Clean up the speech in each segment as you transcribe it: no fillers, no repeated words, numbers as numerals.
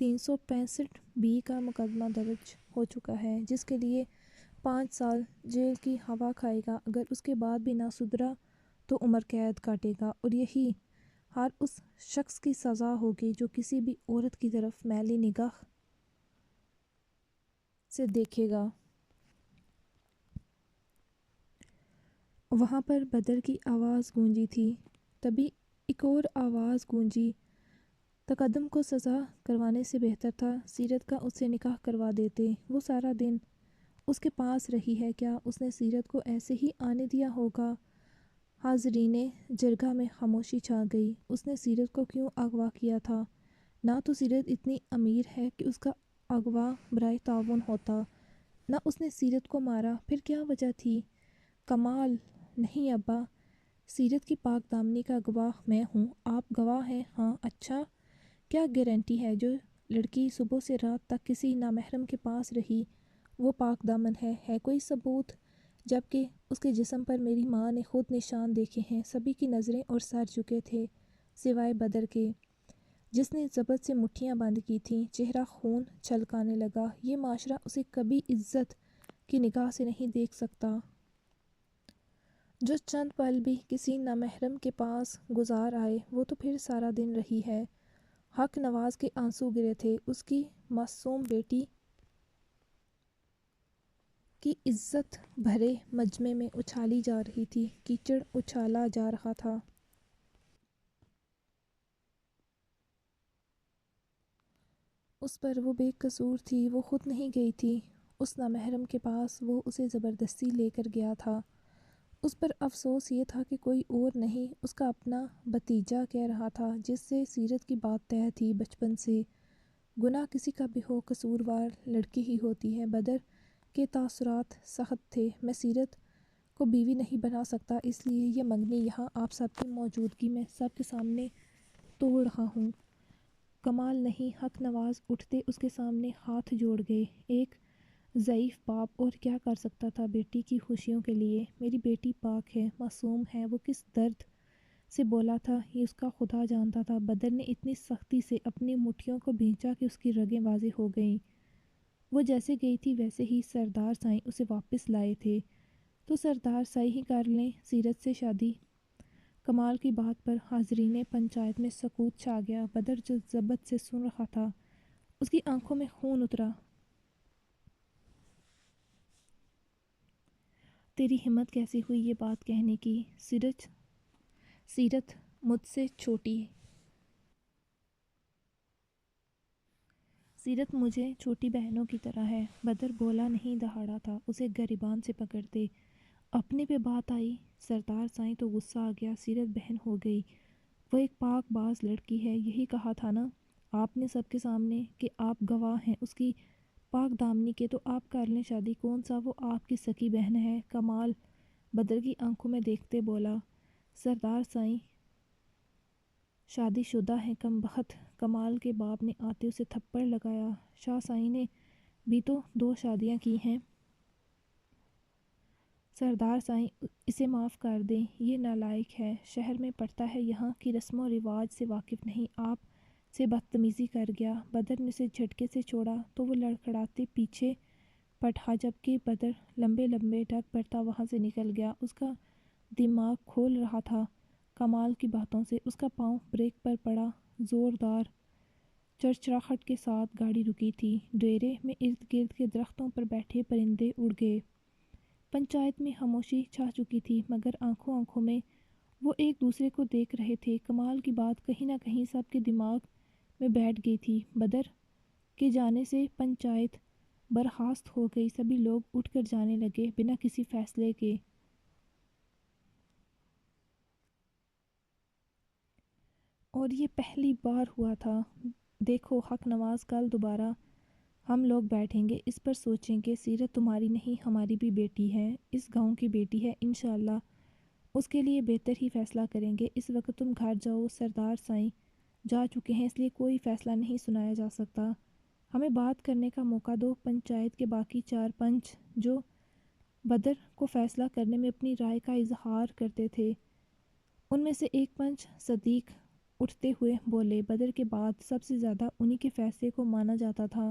365 کا مقدمہ درج ہو چکا ہے، جس کے لیے 5 سال جیل کی ہوا کھائے گا۔ اگر اس کے بعد بھی نہ سدھرا تو عمر قید کاٹے گا، اور یہی ہر اس شخص کی سزا ہوگی جو کسی بھی عورت کی طرف میلی نگاہ سے دیکھے گا۔ وہاں پر بدر کی آواز گونجی تھی۔ تبھی ایک اور آواز گونجی، تقدم کو سزا کروانے سے بہتر تھا سیرت کا اس سے نکاح کروا دیتے۔ وہ سارا دن اس کے پاس رہی ہے، کیا اس نے سیرت کو ایسے ہی آنے دیا ہوگا؟ حاضرین جرگہ میں خاموشی چھا گئی۔ اس نے سیرت کو کیوں اغوا کیا تھا؟ نہ تو سیرت اتنی امیر ہے کہ اس کا اغوا برائے تعاون ہوتا، نہ اس نے سیرت کو مارا، پھر کیا وجہ تھی؟ کمال: نہیں ابا، سیرت کی پاک دامنی کا گواہ میں ہوں۔ آپ گواہ ہیں؟ ہاں۔ اچھا، کیا گارنٹی ہے جو لڑکی صبح سے رات تک کسی نامحرم کے پاس رہی وہ پاک دامن ہے؟ ہے کوئی ثبوت؟ جبکہ اس کے جسم پر میری ماں نے خود نشان دیکھے ہیں۔ سبھی کی نظریں اور سر جھکے تھے سوائے بدر کے، جس نے ضبط سے مٹھیاں بند کی تھیں۔ چہرہ خون چھلکانے لگا۔ یہ معاشرہ اسے کبھی عزت کی نگاہ سے نہیں دیکھ سکتا۔ جو چند پل بھی کسی نامحرم کے پاس گزار آئے، وہ تو پھر سارا دن رہی ہے۔ حق نواز کے آنسو گرے تھے۔ اس کی معصوم بیٹی کی عزت بھرے مجمع میں اچھالی جا رہی تھی، کیچڑ اچھالا جا رہا تھا۔ اس پر وہ بے قصور تھی، وہ خود نہیں گئی تھی اس نامحرم کے پاس، وہ اسے زبردستی لے کر گیا تھا۔ اس پر افسوس یہ تھا کہ کوئی اور نہیں، اس کا اپنا بھتیجا کہہ رہا تھا، جس سے سیرت کی بات طے تھی بچپن سے۔ گناہ کسی کا بھی ہو، قصوروار لڑکی ہی ہوتی ہے۔ بدر کے تاثرات سخت تھے۔ میں سیرت کو بیوی نہیں بنا سکتا، اس لیے یہ منگنی یہاں آپ سب کی موجودگی میں سب کے سامنے توڑ رہا ہوں۔ کمال: نہیں۔ حق نواز اٹھتے اس کے سامنے ہاتھ جوڑ گئے۔ ایک ضعیف باپ اور کیا کر سکتا تھا بیٹی کی خوشیوں کے لیے؟ میری بیٹی پاک ہے، معصوم ہے۔ وہ کس درد سے بولا تھا یہ اس کا خدا جانتا تھا۔ بدر نے اتنی سختی سے اپنی مٹھیوں کو بھینچا کہ اس کی رگیں واضح ہو گئیں۔ وہ جیسے گئی تھی ویسے ہی سردار سائیں اسے واپس لائے تھے، تو سردار سائیں ہی کر لیں سیرت سے شادی۔ کمال کی بات پر حاضرین پنچایت میں سکوت چھا گیا۔ بدر جو ضبط سے سن رہا تھا، اس کی آنکھوں میں خون اترا۔ تیری ہمت کیسے ہوئی یہ بات کہنے کی؟ سیرت مجھ سے چھوٹی سیرت مجھے چھوٹی بہنوں کی طرح ہے۔ بدر بولا نہیں دہاڑا تھا، اسے گریبان سے پکڑتے۔ اپنے پہ بات آئی؟ سردار سائیں تو غصہ آ گیا۔ سیرت بہن ہو گئی، وہ ایک پاک باز لڑکی ہے، یہی کہا تھا نا آپ نے سب کے سامنے کہ آپ گواہ ہیں اس کی پاک دامنی کے، تو آپ کر لیں شادی۔ کون سا وہ آپ کی سکی بہن ہے؟ کمال بدر کی آنکھوں میں دیکھتے بولا۔ سردار سائیں شادی شدہ ہیں، کم بخت۔ کمال کے باپ نے آتے اسے تھپڑ لگایا۔ شاہ سائیں نے بھی تو 2 شادیاں کی ہیں۔ سردار سائیں اسے معاف کر دیں، یہ نالائق ہے، شہر میں پڑھتا ہے، یہاں کی رسم و رواج سے واقف نہیں، آپ سے بدتمیزی کر گیا۔ بدر نے اسے جھٹکے سے چھوڑا تو وہ لڑکھڑاتے پیچھے پڑھا، جبکہ بدر لمبے لمبے ڈگ پڑتا وہاں سے نکل گیا۔ اس کا دماغ کھول رہا تھا کمال کی باتوں سے۔ اس کا پاؤں بریک پر پڑا، زوردار چرچراہٹ کے ساتھ گاڑی رکی تھی۔ ڈیرے میں ارد گرد کے درختوں پر بیٹھے پرندے اڑ گئے۔ پنچایت میں خاموشی چھا چکی تھی، مگر آنکھوں آنکھوں میں وہ ایک دوسرے کو دیکھ رہے تھے۔ کمال کی بات کہیں نہ کہیں سب کے دماغ میں بیٹھ گئی تھی۔ بدر کے جانے سے پنچایت برخاست ہو گئی، سبھی لوگ اٹھ کر جانے لگے بنا کسی فیصلے کے۔ اور یہ پہلی بار ہوا تھا۔ دیکھو حق نواز، کل دوبارہ ہم لوگ بیٹھیں گے، اس پر سوچیں گے۔ سیرت تمہاری نہیں ہماری بھی بیٹی ہے، اس گاؤں کی بیٹی ہے، انشاءاللہ اس کے لیے بہتر ہی فیصلہ کریں گے۔ اس وقت تم گھر جاؤ، سردار سائیں جا چکے ہیں، اس لیے کوئی فیصلہ نہیں سنایا جا سکتا۔ ہمیں بات کرنے کا موقع دو۔ پنچایت کے باقی 4 پنچ جو بدر کو فیصلہ کرنے میں اپنی رائے کا اظہار کرتے تھے، ان میں سے ایک پنچ صدیق اٹھتے ہوئے بولے۔ بدر کے بعد سب سے زیادہ انہی کے فیصلے کو مانا جاتا تھا۔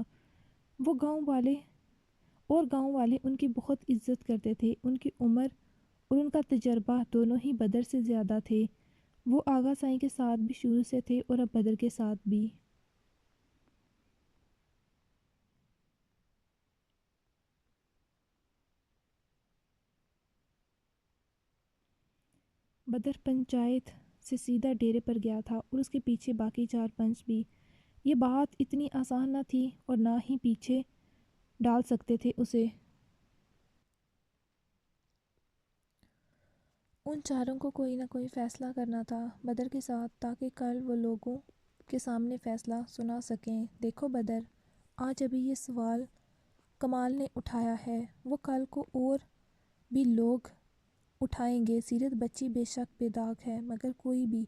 وہ گاؤں والے ان کی بہت عزت کرتے تھے۔ ان کی عمر اور ان کا تجربہ دونوں ہی بدر سے زیادہ تھے۔ وہ آغا سائیں کے ساتھ بھی شروع سے تھے اور اب بدر کے ساتھ بھی۔ بدر پنچایت سے سیدھا ڈیرے پر گیا تھا اور اس کے پیچھے باقی 4 پنچ بھی۔ یہ بات اتنی آسان نہ تھی اور نہ ہی پیچھے ڈال سکتے تھے اسے۔ ان چاروں کو کوئی نہ کوئی فیصلہ کرنا تھا بدر کے ساتھ، تاکہ کل وہ لوگوں کے سامنے فیصلہ سنا سکیں۔ دیکھو بدر، آج ابھی یہ سوال کمال نے اٹھایا ہے، وہ کل کو اور بھی لوگ اٹھائیں گے۔ سیرت بچی بے شک بے داغ ہے، مگر کوئی بھی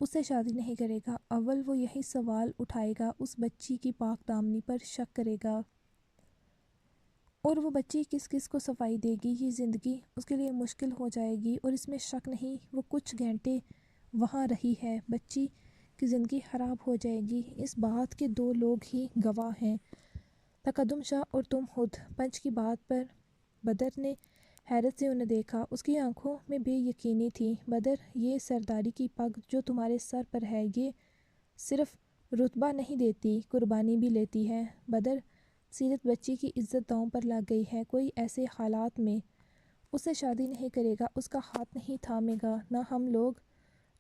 اس سے شادی نہیں کرے گا۔ اول وہ یہی سوال اٹھائے گا، اس بچی کی پاک دامنی پر شک کرے گا، اور وہ بچی کس کس کو صفائی دے گی۔ یہ زندگی اس کے لیے مشکل ہو جائے گی، اور اس میں شک نہیں وہ کچھ گھنٹے وہاں رہی ہے، بچی کی زندگی خراب ہو جائے گی۔ اس بات کے 2 لوگ ہی گواہ ہیں، تقدم شاہ اور تم خود۔ پنچ کی بات پر بدر نے حیرت سے انہیں دیکھا، اس کی آنکھوں میں بے یقینی تھی۔ بدر، یہ سرداری کی پگ جو تمہارے سر پر ہے، یہ صرف رتبہ نہیں دیتی، قربانی بھی لیتی ہے۔ بدر، سیرت بچی کی عزت داؤں پر لگ گئی ہے، کوئی ایسے حالات میں اس سے شادی نہیں کرے گا، اس کا ہاتھ نہیں تھامے گا، نہ ہم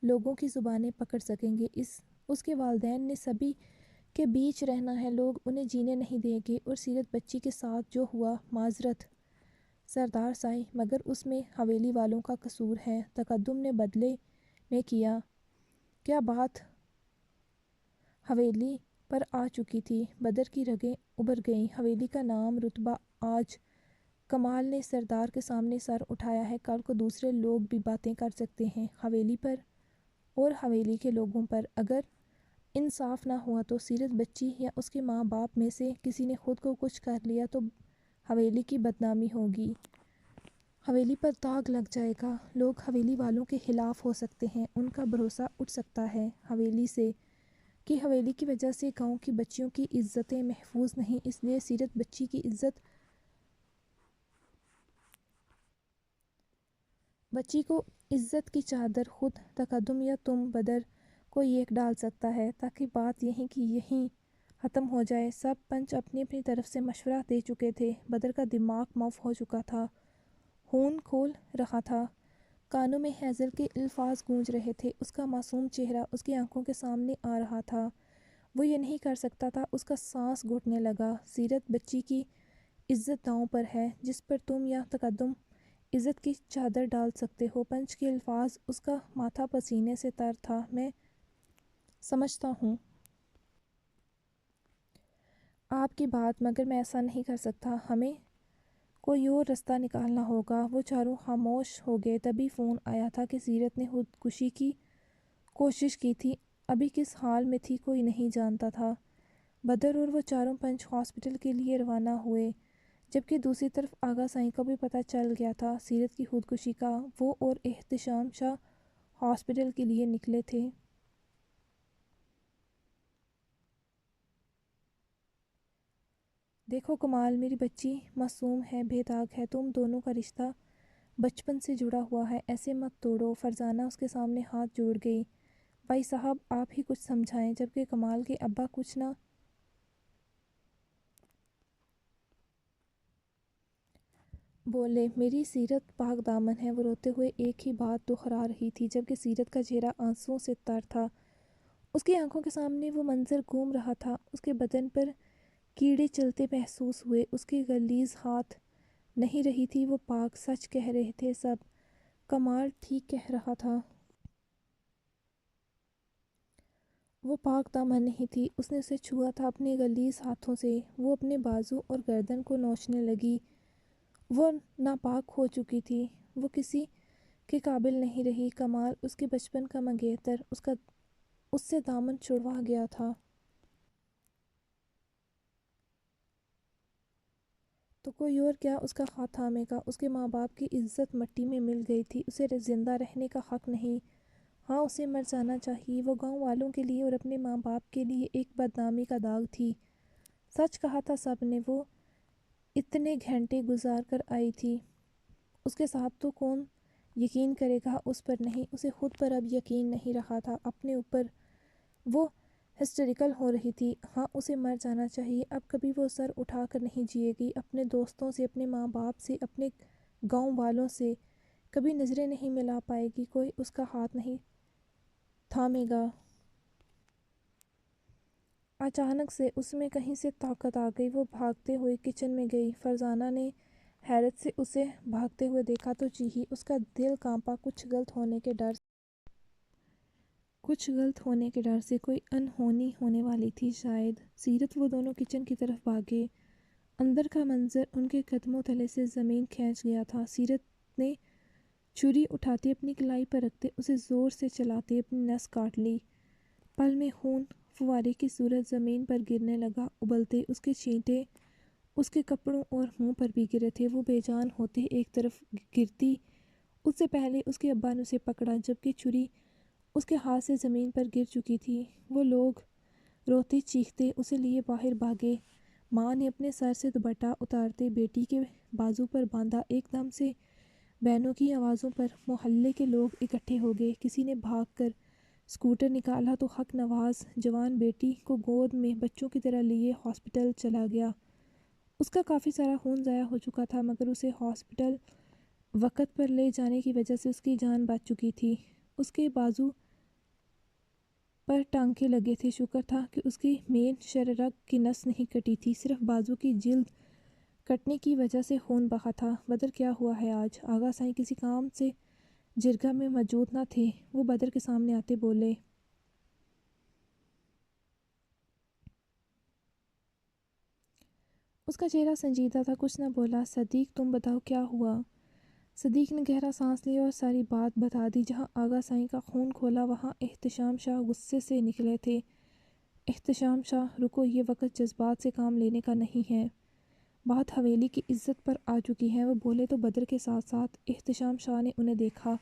لوگوں کی زبانیں پکڑ سکیں گے۔ اس کے والدین نے سبھی کے بیچ رہنا ہے، لوگ انہیں جینے نہیں دیں گے۔ اور سیرت بچی کے ساتھ جو ہوا، معذرت سردار سائیں، مگر اس میں حویلی والوں کا قصور ہے۔ تقدم نے بدلے میں کیا بات حویلی پر آ چکی تھی۔ بدر کی رگیں ابھر گئیں۔ حویلی کا نام، رتبہ، آج کمال نے سردار کے سامنے سر اٹھایا ہے، کل کو دوسرے لوگ بھی باتیں کر سکتے ہیں حویلی پر اور حویلی کے لوگوں پر۔ اگر انصاف نہ ہوا تو سیرت بچی یا اس کے ماں باپ میں سے کسی نے خود کو کچھ کر لیا تو حویلی کی بدنامی ہوگی، حویلی پر داغ لگ جائے گا، لوگ حویلی والوں کے خلاف ہو سکتے ہیں، ان کا بھروسہ اٹھ سکتا ہے حویلی سے، کہ حویلی کی وجہ سے گاؤں کی بچیوں کی عزتیں محفوظ نہیں۔ اس لیے سیرت بچی کی عزت بچی کو عزت کی چادر خود تقدم یا تم بدر کوئی ایک ڈال سکتا ہے، تاکہ بات یہیں کی یہیں ختم ہو جائے۔ سب پنچ اپنی اپنی طرف سے مشورہ دے چکے تھے۔ بدر کا دماغ مف ہو چکا تھا، خون کھول رہا تھا، کانوں میں حیضل کے الفاظ گونج رہے تھے، اس کا معصوم چہرہ اس کی آنکھوں کے سامنے آ رہا تھا، وہ یہ نہیں کر سکتا تھا، اس کا سانس گھٹنے لگا۔ سیرت بچی کی عزت داؤں پر ہے، جس پر تم یا تقدم عزت کی چادر ڈال سکتے ہو۔ پنچ کے الفاظ، اس کا ماتھا پسینے سے تر تھا۔ میں سمجھتا ہوں آپ کی بات، مگر میں ایسا نہیں کر سکتا، ہمیں کوئی اور رستہ نکالنا ہوگا۔ وہ چاروں خاموش ہو گئے۔ تبھی فون آیا تھا کہ سیرت نے خودکشی کی کوشش کی تھی، ابھی کس حال میں تھی کوئی نہیں جانتا تھا۔ بدر اور وہ چاروں پنچ ہاسپٹل کے لیے روانہ ہوئے، جبکہ دوسری طرف آغا سائیں کو بھی پتہ چل گیا تھا سیرت کی خودکشی کا۔ وہ اور احتشام شاہ ہاسپٹل کے لیے نکلے تھے۔ دیکھو کمال، میری بچی معصوم ہے، بے داغ ہے، تم دونوں کا رشتہ بچپن سے جڑا ہوا ہے، ایسے مت توڑو۔ فرزانہ اس کے سامنے ہاتھ جوڑ گئی۔ بھائی صاحب، آپ ہی کچھ سمجھائیں۔ جبکہ کمال کے ابا کچھ نہ بولے۔ میری سیرت پاک دامن ہے، وہ روتے ہوئے ایک ہی بات دہرا رہی تھی، جبکہ سیرت کا چہرہ آنسوؤں سے تر تھا۔ اس کی آنکھوں کے سامنے وہ منظر گھوم رہا تھا، اس کے بدن پر کیڑے چلتے محسوس ہوئے، اس کی غلیظ ہاتھ نہیں رہی تھی، وہ پاک، سچ کہہ رہے تھے سب، کمال ٹھیک کہہ رہا تھا۔ وہ پاک دامن نہیں تھی، اس نے اسے چھوا تھا اپنے غلیظ ہاتھوں سے۔ وہ اپنے بازو اور گردن کو نوچنے لگی۔ وہ ناپاک ہو چکی تھی، وہ کسی کے قابل نہیں رہی۔ کمال، اس کے بچپن کا منگیتر، اس سے دامن چھڑوا گیا تھا۔ تو کوئی اور کیا اس کا ہاتھ تھامے گا؟ اس کے ماں باپ کی عزت مٹی میں مل گئی تھی، اسے زندہ رہنے کا حق نہیں ہاں اسے مر جانا چاہیے، وہ گاؤں والوں کے لیے اور اپنے ماں باپ کے لیے ایک بدنامی کا داغ تھی۔ سچ کہا تھا سب نے، وہ اتنے گھنٹے گزار کر آئی تھی اس کے ساتھ، تو کون یقین کرے گا اس پر؟ نہیں، اسے خود پر اب یقین نہیں رہا تھا، اپنے اوپر۔ وہ ہسٹریکل ہو رہی تھی۔ ہاں اسے مر جانا چاہیے، اب کبھی وہ سر اٹھا کر نہیں جیے گی، اپنے دوستوں سے، اپنے ماں باپ سے، اپنے گاؤں والوں سے کبھی نظریں نہیں ملا پائے گی، کوئی اس کا ہاتھ نہیں تھامے گا۔ اچانک سے اس میں کہیں سے طاقت آ گئی، وہ بھاگتے ہوئے کچن میں گئی۔ فرزانہ نے حیرت سے اسے بھاگتے ہوئے دیکھا تو جی ہی اس کا دل کانپا، کچھ غلط ہونے کے ڈر سے کوئی انہونی ہونے والی تھی شاید۔ سیرت وہ دونوں کچن کی طرف بھاگے، اندر کا منظر ان کے قدموں تلے سے زمین کھینچ گیا تھا۔ سیرت نے چھری اٹھاتے اپنی کلائی پر رکھتے اسے زور سے چلاتے اپنی نس کاٹ لی۔ پل میں خون فوارے کی صورت زمین پر گرنے لگا، ابلتے اس کے چھینٹے اس کے کپڑوں اور منہ پر بھی گرے تھے۔ وہ بے جان ہوتے ایک طرف گرتی، اس سے پہلے اس کے ابا نے اسے پکڑا جبکہ چھری اس کے ہاتھ سے زمین پر گر چکی تھی۔ وہ لوگ روتے چیختے اسے لیے باہر بھاگے۔ ماں نے اپنے سر سے دوپٹہ اتارتے بیٹی کے بازو پر باندھا۔ ایک دم سے بہنوں کی آوازوں پر محلے کے لوگ اکٹھے ہو گئے۔ کسی نے بھاگ کر اسکوٹر نکالا تو حق نواز جوان بیٹی کو گود میں بچوں کی طرح لیے ہاسپٹل چلا گیا۔ اس کا کافی سارا خون ضائع ہو چکا تھا، مگر اسے ہاسپٹل وقت پر لے جانے کی وجہ سے اس کی جان بچ چکی تھی۔ اس کے بازو پر ٹانکے لگے تھے، شکر تھا کہ اس کی مین شررگ کی نس نہیں کٹی تھی، صرف بازو کی جلد کٹنے کی وجہ سے خون بہا تھا۔ بدر کیا ہوا ہے آج؟ آغا سائیں کسی کام سے جرگہ میں موجود نہ تھے، وہ بدر کے سامنے آتے بولے۔ اس کا چہرہ سنجیدہ تھا، کچھ نہ بولا۔ صدیق تم بتاؤ کیا ہوا؟ صدیق نے گہرا سانس لیا اور ساری بات بتا دی۔ جہاں آغا سائیں کا خون کھولا وہاں احتشام شاہ غصے سے نکلے تھے۔ احتشام شاہ رکو، یہ وقت جذبات سے کام لینے کا نہیں ہے، بات حویلی کی عزت پر آ چکی ہے۔ وہ بولے تو بدر کے ساتھ ساتھ احتشام شاہ نے انہیں دیکھا،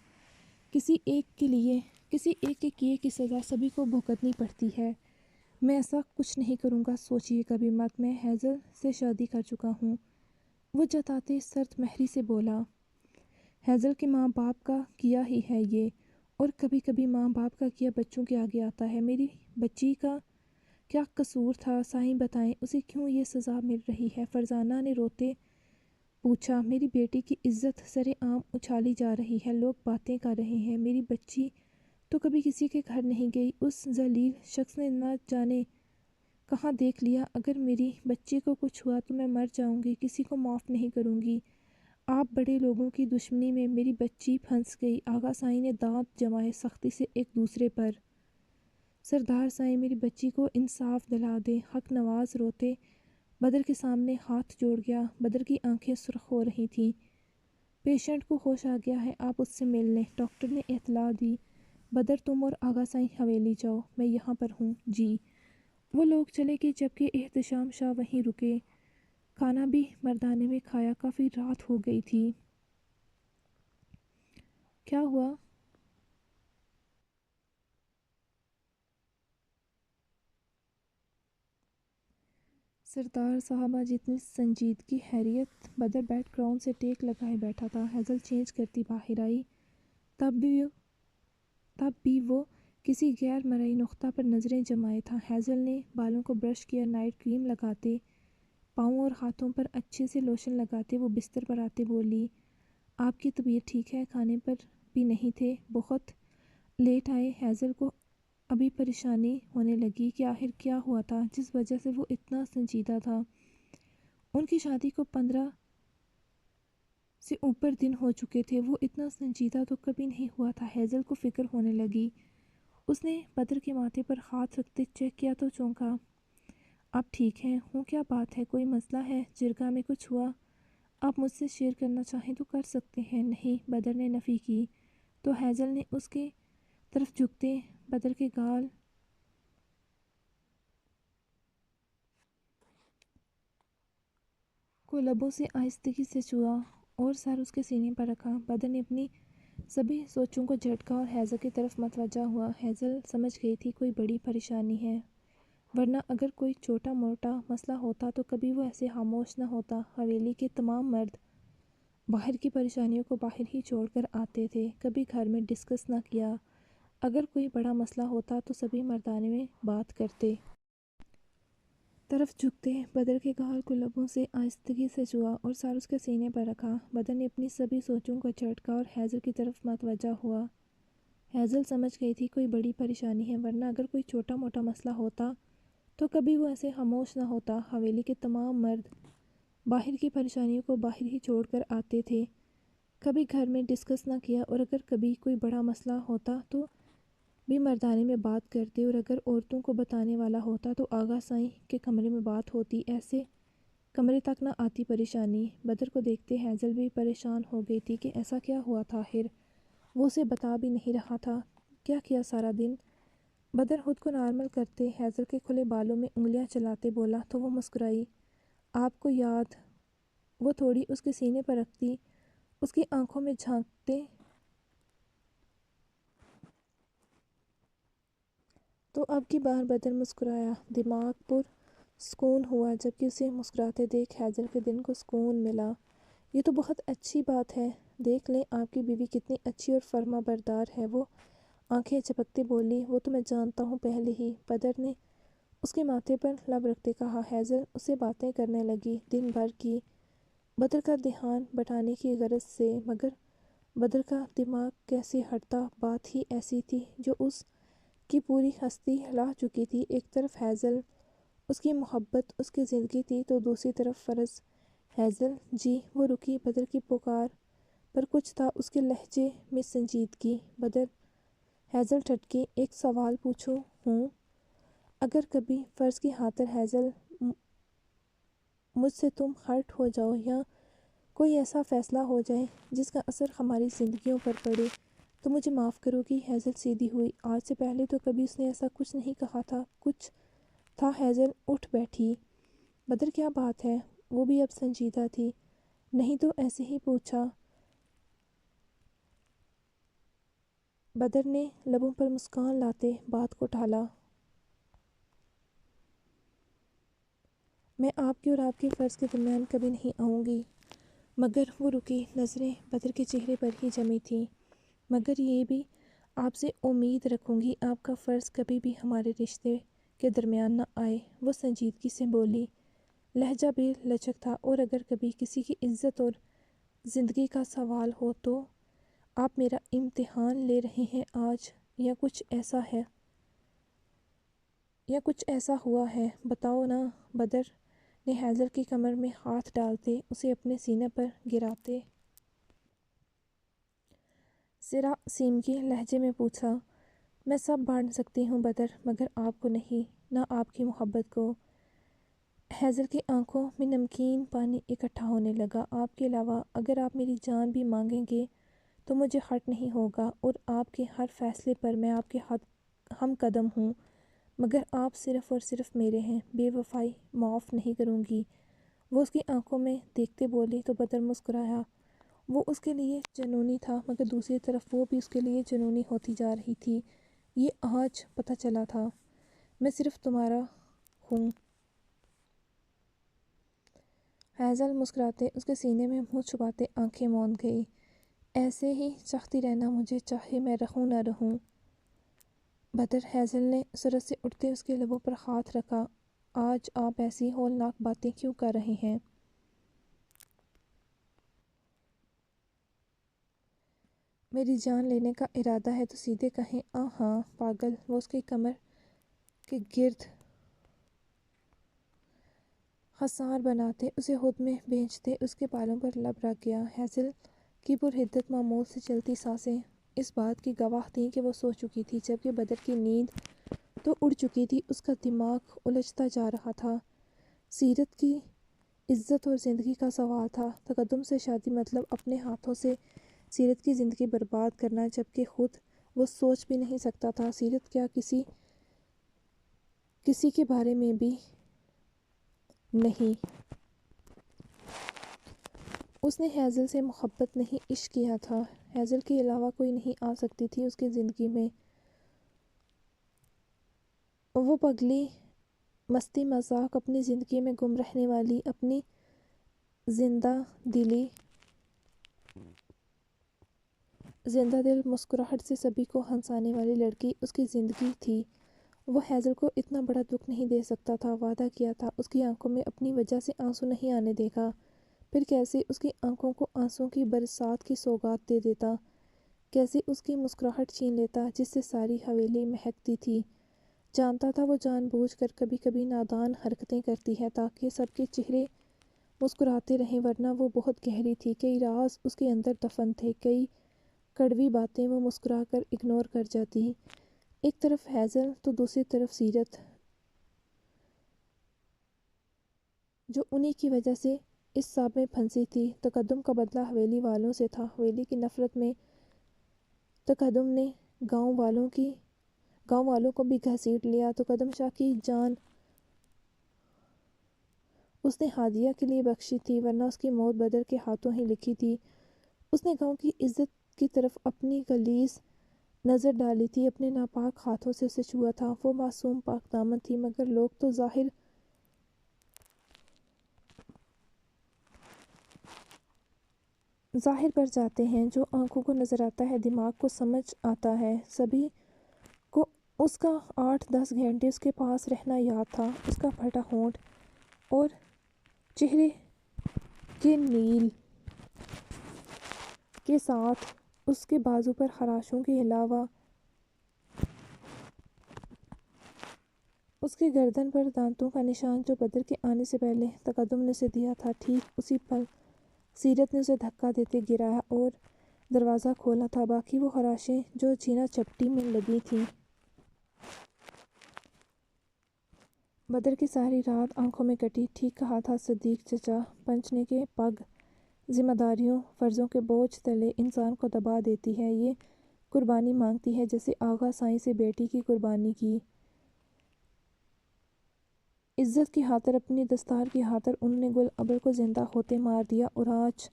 کسی ایک کے کیے کی سزا سبھی کو بھگتنی پڑتی ہے۔ میں ایسا کچھ نہیں کروں گا، سوچیے کبھی مت، میں ہیزل سے شادی کر چکا ہوں۔ وہ جتاتے سرد مہری سے بولا، ہیزل کے ماں باپ کا کیا ہی ہے یہ، اور کبھی کبھی ماں باپ کا کیا بچوں کے آگے آتا ہے۔ میری بچی کا کیا قصور تھا؟ سائیں بتائیں، اسے کیوں یہ سزا مل رہی ہے؟ فرزانہ نے روتے پوچھا۔ میری بیٹی کی عزت سرے عام اچھالی جا رہی ہے، لوگ باتیں کر رہے ہیں، میری بچی تو کبھی کسی کے گھر نہیں گئی، اس ذلیل شخص نے نہ جانے کہاں دیکھ لیا۔ اگر میری بچی کو کچھ ہوا تو میں مر جاؤں گی، کسی کو معاف نہیں کروں گی۔ آپ بڑے لوگوں کی دشمنی میں میری بچی پھنس گئی۔ آغا سائیں نے دانت جمائے سختی سے ایک دوسرے پر۔ سردار سائیں میری بچی کو انصاف دلا دیں۔ حق نواز روتے بدر کے سامنے ہاتھ جوڑ گیا۔ بدر کی آنکھیں سرخ ہو رہی تھیں۔ پیشنٹ کو ہوش آ گیا ہے، آپ اس سے مل لیں، ڈاکٹر نے اطلاع دی۔ بدر تم اور آغا سائیں حویلی جاؤ، میں یہاں پر ہوں۔ جی۔ وہ لوگ چلے گئے جبکہ احتشام شاہ وہیں رکے۔ کھانا بھی مردانے میں کھایا، کافی رات ہو گئی تھی۔ کیا ہوا؟ سردار صاحبہ جتنی سنجیدگی حیریت۔ بدر بیک گراؤنڈ سے ٹیک لگائے بیٹھا تھا۔ ہیزل چینج کرتی باہر آئی، تب بھی وہ کسی غیر مرئی نقطہ پر نظریں جمائے تھا۔ ہیزل نے بالوں کو برش کیا، نائٹ کریم لگاتے، پاؤں اور ہاتھوں پر اچھے سے لوشن لگاتے وہ بستر پر آتے بولی، آپ کی طبیعت ٹھیک ہے؟ کھانے پر بھی نہیں تھے، بہت لیٹ آئے۔ ہیزل کو ابھی پریشانی ہونے لگی کہ آخر کیا ہوا تھا جس وجہ سے وہ اتنا سنجیدہ تھا۔ ان کی شادی کو 15 سے اوپر دن ہو چکے تھے، وہ اتنا سنجیدہ تو کبھی نہیں ہوا تھا۔ ہیزل کو فکر ہونے لگی۔ اس نے بدر کے ماتھے پر ہاتھ رکھتے چیک کیا تو چونکا، آپ ٹھیک ہیں؟ ہوں، کیا بات ہے؟ کوئی مسئلہ ہے؟ جرگہ میں کچھ ہوا؟ آپ مجھ سے شیئر کرنا چاہیں تو کر سکتے ہیں۔ نہیں، بدر نے نفی کی تو ہیزل نے اس کے طرف جھکتے بدر کے گال کو لبوں سے آہستگی سے چھوا اور سر اس کے سینے پر رکھا۔ بدر نے اپنی سبھی سوچوں کو جھٹکا اور حیضل کی طرف متوجہ ہوا۔ حیضل سمجھ گئی تھی کوئی بڑی پریشانی ہے، ورنہ اگر کوئی چھوٹا موٹا مسئلہ ہوتا تو کبھی وہ ایسے خاموش نہ ہوتا۔ حویلی کے تمام مرد باہر کی پریشانیوں کو باہر ہی چھوڑ کر آتے تھے، کبھی گھر میں ڈسکس نہ کیا۔ اگر کوئی بڑا مسئلہ ہوتا تو سبھی مردانے میں بات کرتے، طرف جھکتے۔ بدر کے گال کو لبوں سے آہستگی سے چھوا اور سر اس کے سینے پر رکھا۔ بدر نے اپنی سبھی سوچوں کو جھٹکا اور حیضل کی طرف متوجہ ہوا۔ حیضل سمجھ گئی تھی کوئی بڑی پریشانی ہے، ورنہ اگر کوئی چھوٹا موٹا مسئلہ ہوتا تو کبھی وہ ایسے خاموش نہ ہوتا۔ حویلی کے تمام مرد باہر کی پریشانیوں کو باہر ہی چھوڑ کر آتے تھے، کبھی گھر میں ڈسکس نہ کیا، اور اگر کبھی کوئی بڑا مسئلہ ہوتا تو بھی مردانے میں بات کرتے، اور اگر عورتوں کو بتانے والا ہوتا تو آغا سائیں کے کمرے میں بات ہوتی، ایسے کمرے تک نہ آتی پریشانی۔ بدر کو دیکھتے حیضل بھی پریشان ہو گئی تھی کہ ایسا کیا ہوا تھا آخر، وہ اسے بتا بھی نہیں رہا تھا۔ کیا کیا سارا دن؟ بدر خود کو نارمل کرتے حیضل کے کھلے بالوں میں انگلیاں چلاتے بولا تو وہ مسکرائی۔ آپ کو یاد؟ وہ تھوڑی اس کے سینے پر رکھتی، اس کی آنکھوں میں جھانکتے تو اب کی بار بدر مسکرایا۔ دماغ پر سکون ہوا جبکہ اسے مسکراتے دیکھ حیضل کے دل کو سکون ملا۔ یہ تو بہت اچھی بات ہے، دیکھ لیں آپ کی بیوی کتنی اچھی اور فرما بردار ہے، وہ آنکھیں چپکتے بولی۔ وہ تو میں جانتا ہوں پہلے ہی، بدر نے اس کے ماتھے پر لب رکھتے کہا۔ حیضل اس سے باتیں کرنے لگی دن بھر کی، بدر کا دھیان بٹانے کی غرض سے، مگر بدر کا دماغ کیسے ہٹتا؟ بات ہی ایسی تھی جو اس کی پوری ہستی ہلا چکی تھی۔ ایک طرف حیضل، اس کی محبت، اس کی زندگی تھی، تو دوسری طرف فرض۔ حیضل جی؟ وہ رکی۔ بدر کی پکار پر کچھ تھا اس کے لہجے میں سنجیدگی۔ بدر۔ حیضل ٹھٹکی۔ ایک سوال پوچھوں؟ ہوں۔ اگر کبھی فرض کی خاطر حیضل مجھ سے تم ہرٹ ہو جاؤ یا کوئی ایسا فیصلہ ہو جائے جس کا اثر ہماری زندگیوں پر پڑے تو مجھے معاف کرو گی؟ حیضل سیدھی ہوئی۔ آج سے پہلے تو کبھی اس نے ایسا کچھ نہیں کہا تھا۔ کچھ تھا؟ حیضل اٹھ بیٹھی۔ بدر کیا بات ہے؟ وہ بھی اب سنجیدہ تھی۔ نہیں تو ایسے ہی پوچھا۔ بدر نے لبوں پر مسکان لاتے بات کو ٹالا۔ میں آپ کے اور آپ کے فرض کے درمیان کبھی نہیں آؤں گی۔ مگر وہ رکی، نظریں بدر کے چہرے پر ہی جمی تھیں۔ مگر یہ بھی آپ سے امید رکھوں گی آپ کا فرض کبھی بھی ہمارے رشتے کے درمیان نہ آئے۔ وہ سنجیدگی سے بولی، لہجہ بے لچک تھا۔ اور اگر کبھی کسی کی عزت اور زندگی کا سوال ہو تو آپ میرا امتحان لے رہے ہیں آج، یا کچھ ایسا ہے، یا کچھ ایسا ہوا ہے؟ بتاؤ نا۔ بدر نے حیضل کی کمر میں ہاتھ ڈالتے اسے اپنے سینے پر گراتے ذرا سنگی لہجے میں پوچھا۔ میں سب بانٹ سکتی ہوں بدر، مگر آپ کو نہیں، نہ آپ کی محبت کو۔ حیضل کی آنکھوں میں نمکین پانی اکٹھا ہونے لگا۔ آپ کے علاوہ اگر آپ میری جان بھی مانگیں گے تو مجھے ہرٹ نہیں ہوگا، اور آپ کے ہر فیصلے پر میں آپ کے ہم قدم ہوں، مگر آپ صرف اور صرف میرے ہیں۔ بے وفائی معاف نہیں کروں گی۔ وہ اس کی آنکھوں میں دیکھتے بولی تو بدر مسکرایا۔ وہ اس کے لیے جنونی تھا، مگر دوسری طرف وہ بھی اس کے لیے جنونی ہوتی جا رہی تھی۔ یہ آج پتہ چلا تھا۔ میں صرف تمہارا ہوں۔ حیضل مسکراتے اس کے سینے میں منہ چھپاتے آنکھیں موند گئی۔ ایسے ہی چاہتی رہنا مجھے، چاہے میں رہوں نہ رہوں۔ بدر۔ حیضل نے سرعت سے اٹھتے اس کے لبوں پر ہاتھ رکھا۔ آج آپ ایسی ہولناک باتیں کیوں کر رہے ہیں؟ میری جان لینے کا ارادہ ہے تو سیدھے کہیں۔ ہاں پاگل۔ وہ اس کی کمر کے گرد حصار بناتے اسے خود میں بھیجتے اس کے بالوں پر لب رکھ گیا۔ حیضل کی پرحدت معمول سے چلتی سانسیں اس بات کی گواہ تھیں کہ وہ سو چکی تھی، جبکہ بدر کی نیند تو اڑ چکی تھی۔ اس کا دماغ الجھتا جا رہا تھا۔ سیرت کی عزت اور زندگی کا سوال تھا۔ تقدم سے شادی مطلب اپنے ہاتھوں سے سیرت کی زندگی برباد کرنا، جبکہ خود وہ سوچ بھی نہیں سکتا تھا سیرت کیا کسی کے بارے میں بھی نہیں۔ اس نے ہیزل سے محبت نہیں عشق کیا تھا۔ ہیزل کے علاوہ کوئی نہیں آ سکتی تھی اس کی زندگی میں۔ وہ پگلی مستی مذاق اپنی زندگی میں گم رہنے والی، اپنی زندہ دل مسکراہٹ سے سبھی کو ہنسانے والی لڑکی اس کی زندگی تھی۔ وہ ہیزل کو اتنا بڑا دکھ نہیں دے سکتا تھا۔ وعدہ کیا تھا اس کی آنکھوں میں اپنی وجہ سے آنسو نہیں آنے دے گا۔ پھر کیسے اس کی آنکھوں کو آنسوؤں کی برسات کی سوغات دے دیتا، کیسے اس کی مسکراہٹ چھین لیتا جس سے ساری حویلی مہکتی تھی۔ جانتا تھا وہ جان بوجھ کر کبھی کبھی نادان حرکتیں کرتی ہے تاکہ سب کے چہرے مسکراتے رہیں، ورنہ وہ بہت گہری تھی۔ کئی راز اس کے اندر دفن تھے، کئی کڑوی باتیں وہ مسکرا کر اگنور کر جاتی۔ ایک طرف ہیزل تو دوسری طرف سیرت، جو انہی کی وجہ سے اس ساب میں پھنسی تھی۔ تقدم کا بدلہ حویلی والوں سے تھا۔ حویلی کی نفرت میں تقدم نے گاؤں والوں کو بھی گھسیٹ لیا۔ تقدم شاہ کی جان اس نے ہادیہ کے لیے بخشی تھی، ورنہ اس کی موت بدر کے ہاتھوں ہی لکھی تھی۔ اس نے گاؤں کی عزت کی طرف اپنی غلیظ نظر ڈالی تھی، اپنے ناپاک ہاتھوں سے اسے چھوا تھا۔ وہ معصوم پاک دامن تھی، مگر لوگ تو ظاہر پر جاتے ہیں۔ جو آنکھوں کو نظر آتا ہے، دماغ کو سمجھ آتا ہے۔ سبھی کو اس کا 8-10 گھنٹے اس کے پاس رہنا یاد تھا۔ اس کا پھٹا ہونٹ اور چہرے کے نیل کے ساتھ اس کے بازو پر خراشوں کے علاوہ اس کے گردن پر دانتوں کا نشان جو بدر کے آنے سے پہلے تقدم نے اسے دیا تھا۔ ٹھیک اسی پل سیرت نے اسے دھکا دیتے گرایا اور دروازہ کھولا تھا۔ باقی وہ خراشیں جو چھینا چپٹی میں لگی تھیں۔ بدر کی ساری رات آنکھوں میں کٹی۔ ٹھیک کہا تھا صدیق چچا، پنچنے کے پگ ذمہ داریوں فرضوں کے بوجھ تلے انسان کو دبا دیتی ہے۔ یہ قربانی مانگتی ہے، جیسے آغا سائیں سے بیٹی کی قربانی کی۔ عزت کی خاطر، اپنی دستار کی خاطر انہوں نے گل ابر کو زندہ ہوتے مار دیا، اور آج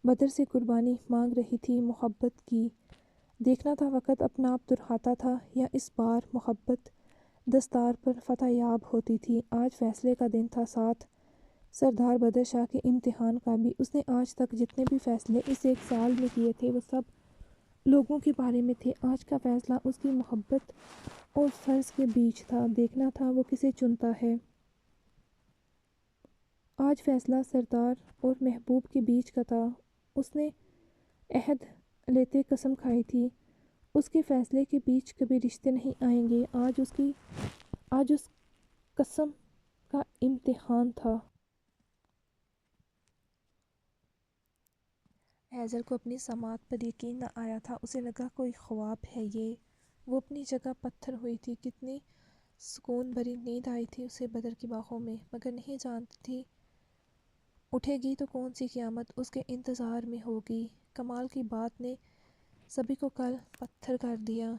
بدر سے قربانی مانگ رہی تھی محبت کی۔ دیکھنا تھا وقت اپنا آپ دہراتا تھا یا اس بار محبت دستار پر فتح یاب ہوتی تھی۔ آج فیصلے کا دن تھا، ساتھ سردار بدر شاہ کے امتحان کا بھی۔ اس نے آج تک جتنے بھی فیصلے اس 1 سال میں کیے تھے وہ سب لوگوں کے بارے میں تھے۔ آج کا فیصلہ اس کی محبت اور فرض کے بیچ تھا۔ دیکھنا تھا وہ کسے چنتا ہے۔ آج فیصلہ سردار اور محبوب کے بیچ کا تھا۔ اس نے عہد لیتے قسم کھائی تھی، اس کے فیصلے کے بیچ کبھی رشتے نہیں آئیں گے۔ آج اس قسم کا امتحان تھا۔ ہیزل کو اپنی سماعت پر یقین نہ آیا تھا۔ اسے لگا کوئی خواب ہے یہ۔ وہ اپنی جگہ پتھر ہوئی تھی۔ کتنی سکون بھری نیند آئی تھی اسے بدر کی باہوں میں، مگر نہیں جانتی تھی اٹھے گی تو کون سی قیامت اس کے انتظار میں ہوگی۔ کمال کی بات نے سبھی کو کل پتھر کر دیا۔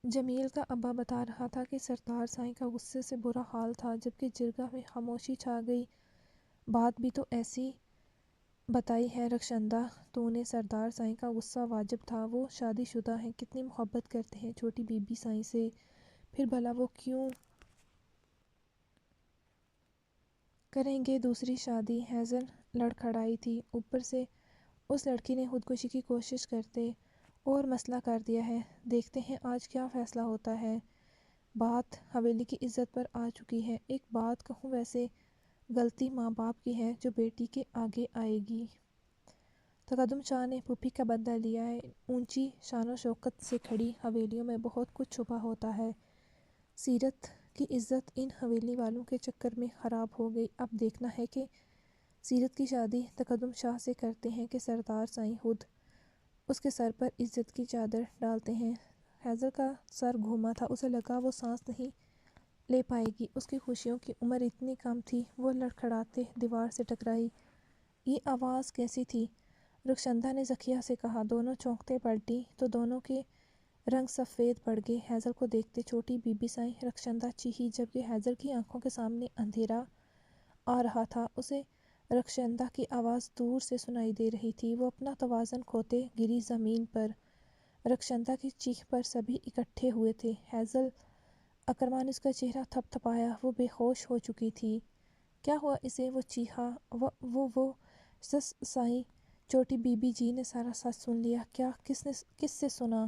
جمیل کا ابا بتا رہا تھا کہ سردار سائیں کا غصے سے برا حال تھا، جبکہ جرگہ میں خاموشی چھا گئی۔ بات بھی تو ایسی بتائی ہے رخشندہ تو نے، سردار سائیں کا غصہ واجب تھا۔ وہ شادی شدہ ہیں، کتنی محبت کرتے ہیں چھوٹی بی بی سائیں سے، پھر بھلا وہ کیوں کریں گے دوسری شادی؟ ہیزل لڑکھڑائی تھی۔ اوپر سے اس لڑکی نے خودکشی کی کوشش کرتے اور مسئلہ کر دیا ہے۔ دیکھتے ہیں آج کیا فیصلہ ہوتا ہے۔ بات حویلی کی عزت پر آ چکی ہے۔ ایک بات کہوں، ویسے غلطی ماں باپ کی ہے جو بیٹی کے آگے آئے گی۔ تقدم شاہ نے پھوپھی کا بدلہ لیا ہے۔ اونچی شان و شوکت سے کھڑی حویلیوں میں بہت کچھ چھپا ہوتا ہے۔ سیرت کی عزت ان حویلی والوں کے چکر میں خراب ہو گئی۔ اب دیکھنا ہے کہ سیرت کی شادی تقدم شاہ سے کرتے ہیں کہ سردار سائیں خود اس کے سر پر عزت کی چادر ڈالتے ہیں۔ ہیزل کا سر گھوما تھا، اسے لگا وہ سانس نہیں لے پائے گی۔ اس کی خوشیوں کی عمر اتنی کم تھی۔ وہ لڑکھڑاتے دیوار سے ٹکرائی۔ یہ آواز کیسی تھی؟ رخشندہ نے ذکیہ سے کہا۔ دونوں چونکتے پلٹی تو دونوں کے رنگ سفید پڑ گئے۔ ہیزل کو دیکھتے چھوٹی بی بی سائیں رخشندہ چیخی، جبکہ ہیزل کی آنکھوں کے سامنے اندھیرا آ رہا تھا۔ اسے رخشندہ کی آواز دور سے سنائی دے رہی تھی۔ وہ اپنا توازن کھوتے گری زمین پر۔ رخشندہ کی چیخ پر سبھی اکٹھے ہوئے تھے۔ ہیزل، اکرما نے اس کا چہرہ تھپ تھپایا۔ وہ بے ہوش ہو چکی تھی۔ کیا ہوا اسے؟ وہ چیخا۔ وہ سس سائیں، چھوٹی بی بی جی نے سارا سچ سن لیا۔ کیا؟ کس سے سنا؟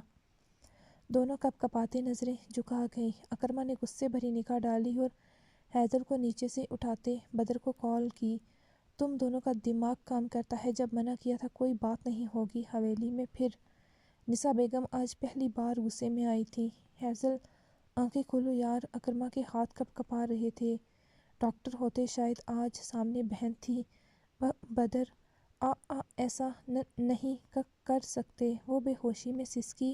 دونوں کپ کپاتے نظریں جھکا گئیں۔ اکرما نے غصے بھری نگاہ ڈالی اور ہیزل کو نیچے سے اٹھاتے بدر کو کال کی۔ تم دونوں کا دماغ کام کرتا ہے؟ جب منع کیا تھا کوئی بات نہیں ہوگی حویلی میں پھر۔ نسا بیگم آج پہلی بار غصے میں آئی تھیں۔ ہیزل، آنکھیں کھولو یار۔ اکرما کے ہاتھ کپ کپا رہے تھے۔ ڈاکٹر ہوتے شاید آج سامنے بہن تھی۔ بدر، ایسا نہیں کر سکتے۔ وہ بے ہوشی میں سسکی۔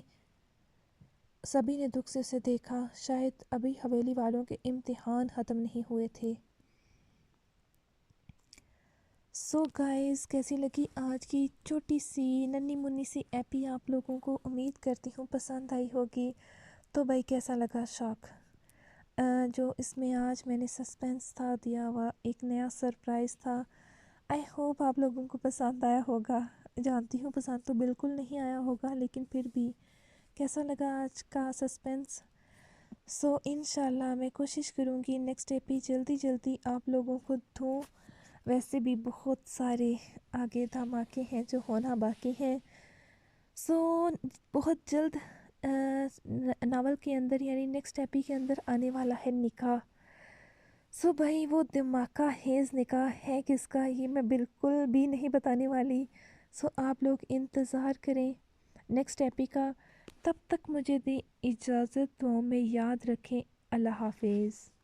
سبھی نے دکھ سے اسے دیکھا۔ شاید ابھی حویلی والوں کے امتحان ختم نہیں ہوئے تھے۔ سو گائز، کیسی لگی آج کی چھوٹی سی ننھی منی سی ایپی آپ لوگوں کو؟ امید کرتی ہوں پسند آئی ہوگی۔ تو بھائی کیسا لگا شوق؟ جو اس میں آج میں نے سسپینس تھا دیا ہوا، ایک نیا سرپرائز تھا۔ آئی ہوپ آپ لوگوں کو پسند آیا ہوگا۔ جانتی ہوں پسند تو بالکل نہیں آیا ہوگا، لیکن پھر بھی کیسا لگا آج کا سسپینس؟ سو انشاءاللہ میں کوشش کروں گی نیکسٹ ایپی جلدی آپ لوگوں کو دوں۔ ویسے بھی بہت سارے آگے دھماکے ہیں جو ہونا باقی ہیں۔ سو بہت جلد ناول کے اندر یعنی نیکسٹ ایپی کے اندر آنے والا ہے نکاح۔ سو بھائی وہ دھماکہ خیز نکاح ہے کس کا، یہ میں بالکل بھی نہیں بتانے والی۔ سو آپ لوگ انتظار کریں نیکسٹ ایپی کا۔ تب تک مجھے دیں اجازت، دعاؤں میں یاد رکھیں۔ اللہ حافظ۔